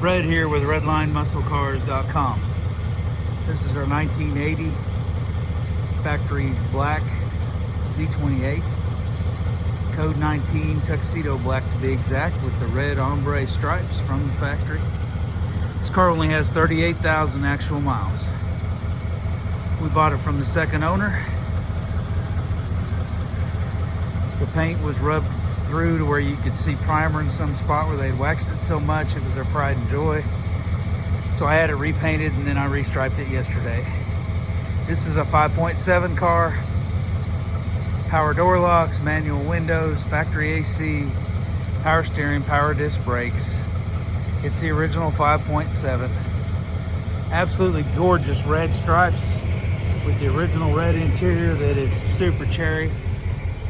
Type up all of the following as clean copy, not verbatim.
Fred here with redlinemusclecars.com. This is our 1980 Factory Black Z28, code 19 Tuxedo Black to be exact, with the red ombre stripes from the factory. This car only has 38,000 actual miles. We bought it from the second owner. The paint was rubbed through to where you could see primer in some spot where they'd waxed it so much it was their pride and joy. So I had it repainted and then I restriped it yesterday. This is a 5.7 car, power door locks, manual windows, factory AC, power steering, power disc brakes. It's the original 5.7. Absolutely gorgeous red stripes with the original red interior that is super cherry.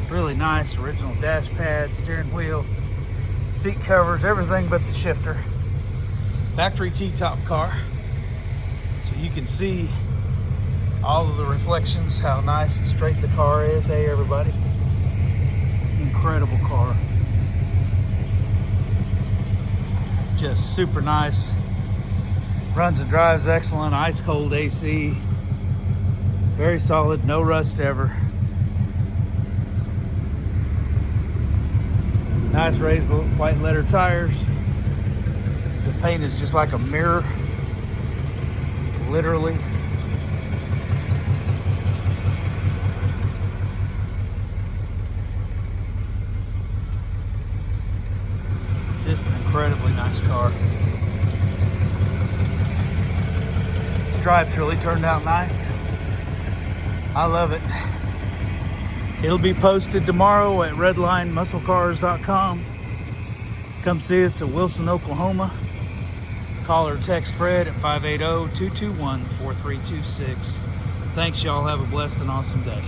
Really nice original dash pad, steering wheel, seat covers, everything but the shifter. Factory T-top car. So you can see all of the reflections, how nice and straight the car is. Hey everybody. Incredible car. Just super nice. Runs and drives excellent, ice cold AC. Very solid, no rust ever. Nice raised white letter tires. The paint is just like a mirror, literally. Just an incredibly nice car. Stripes really turned out nice. I love it. It'll be posted tomorrow at redlinemusclecars.com. Come see us at Wilson, Oklahoma. Call or text Fred at 580-221-4326. Thanks, y'all. Have a blessed and awesome day.